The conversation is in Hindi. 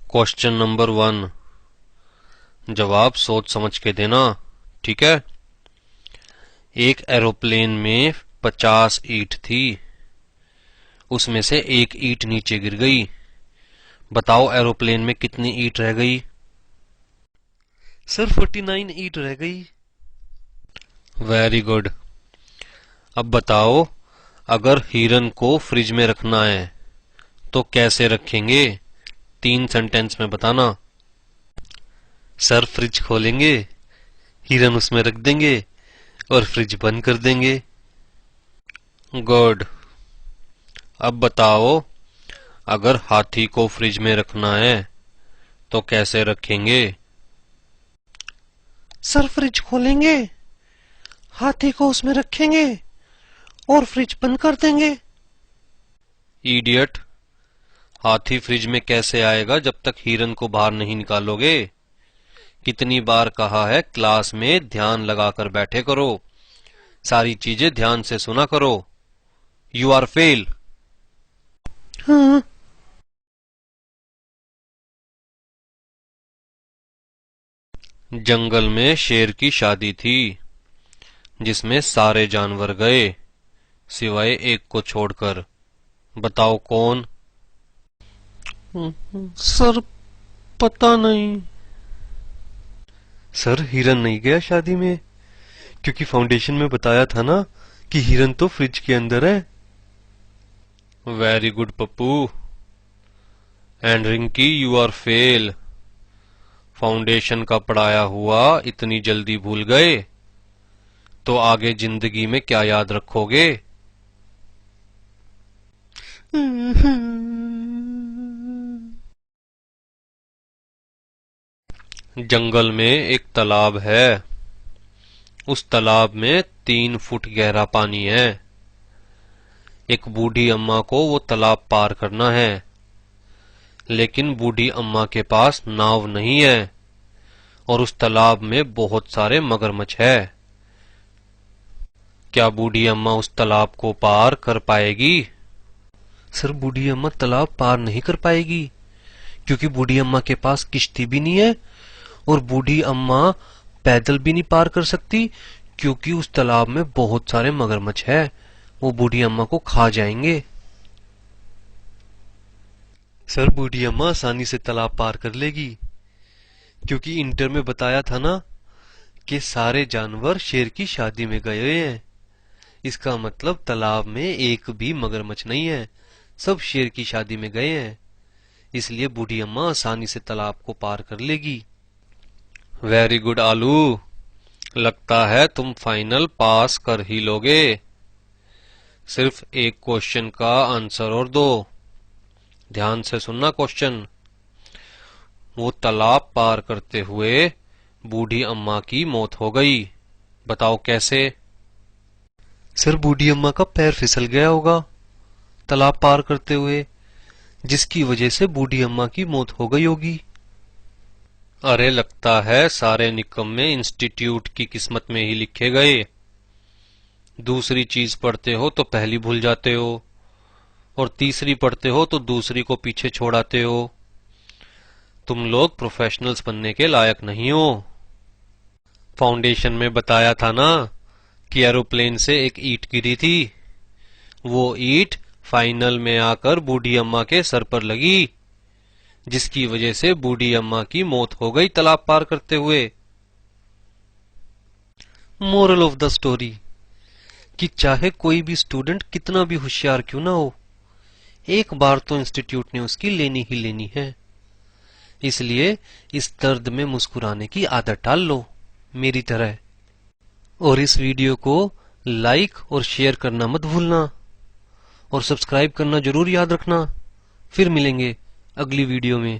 क्वेश्चन नंबर 1 जवाब सोच समझ के देना। ठीक है। एक एरोप्लेन में 50 ईंट थी, उसमें से एक ईंट नीचे गिर गई। बताओ एरोप्लेन में कितनी ईंट रह गई? सर 49 ईंट रह गई। Very good. अब बताओ, अगर हिरन को फ्रिज में रखना है तो कैसे रखेंगे? 3 सेंटेंस में बताना। सर फ्रिज खोलेंगे, हिरन उसमें रख देंगे और फ्रिज बंद कर देंगे। गुड। अब बताओ, अगर हाथी को फ्रिज में रखना है तो कैसे रखेंगे? सर फ्रिज खोलेंगे, हाथी को उसमें रखेंगे और फ्रिज बंद कर देंगे। इडियट। हाथी फ्रिज में कैसे आएगा जब तक हिरन को बाहर नहीं निकालोगे? कितनी बार कहा है क्लास में ध्यान लगाकर बैठे करो, सारी चीजें ध्यान से सुना करो। You are fail. हाँ। जंगल में शेर की शादी थी जिसमें सारे जानवर गए सिवाय एक को छोड़कर। बताओ कौन? सर पता नहीं। सर हिरन नहीं गया शादी में, क्योंकि फाउंडेशन में बताया था ना कि हिरन तो फ्रिज के अंदर है। Very good Pappu. And Rinki, you are fail. Foundation का पढ़ाया हुआ इतनी जल्दी भूल गए तो आगे जिंदगी में क्या याद रखोगे? जंगल में एक तालाब है, उस तालाब में 3 फुट गहरा पानी है। एक बूढ़ी अम्मा को वो तालाब पार करना है, लेकिन बूढ़ी अम्मा के पास नाव नहीं है और उस तालाब में बहुत सारे मगरमच्छ है। क्या बूढ़ी अम्मा उस तालाब को पार कर पाएगी? सर बूढ़ी अम्मा तालाब पार नहीं कर पाएगी, क्योंकि बूढ़ी अम्मा के पास किश्ती भी नहीं है और बूढ़ी अम्मा पैदल भी नहीं पार कर सकती, क्योंकि उस तालाब में बहुत सारे मगरमच्छ है, वो बूढ़ी अम्मा को खा जाएंगे। सर बूढ़ी अम्मा आसानी से तालाब पार कर लेगी, क्योंकि इंटर में बताया था ना कि सारे जानवर शेर की शादी में गए हुए हैं। इसका मतलब तालाब में एक भी मगरमच्छ नहीं है, सब शेर की शादी में गए हैं, इसलिए बूढ़ी अम्मा आसानी से तालाब को पार कर लेगी। वेरी गुड आलू। लगता है तुम फाइनल पास कर ही लोगे। सिर्फ एक क्वेश्चन का आंसर और दो। ध्यान से सुनना क्वेश्चन। वो तालाब पार करते हुए बूढ़ी अम्मा की मौत हो गई। बताओ कैसे? सर बूढ़ी अम्मा का पैर फिसल गया होगा तालाब पार करते हुए, जिसकी वजह से बूढ़ी अम्मा की मौत हो गई होगी। अरे लगता है सारे निकम्मे इंस्टीट्यूट की किस्मत में ही लिखे गए। दूसरी चीज पढ़ते हो तो पहली भूल जाते हो और तीसरी पढ़ते हो तो दूसरी को पीछे छोड़ाते हो। तुम लोग प्रोफेशनल्स बनने के लायक नहीं हो। फाउंडेशन में बताया था ना कि एरोप्लेन से एक ईंट गिरी थी, वो ईंट फाइनल में आकर बूढ़ी अम्मा के सर पर लगी, जिसकी वजह से बूढ़ी अम्मा की मौत हो गई तालाब पार करते हुए। मोरल ऑफ द स्टोरी कि चाहे कोई भी स्टूडेंट कितना भी होशियार क्यों ना हो, एक बार तो इंस्टीट्यूट ने उसकी लेनी ही लेनी है। इसलिए इस दर्द में मुस्कुराने की आदत डाल लो मेरी तरह, और इस वीडियो को लाइक और शेयर करना मत भूलना और सब्सक्राइब करना जरूर याद रखना। फिर मिलेंगे अगली वीडियो में।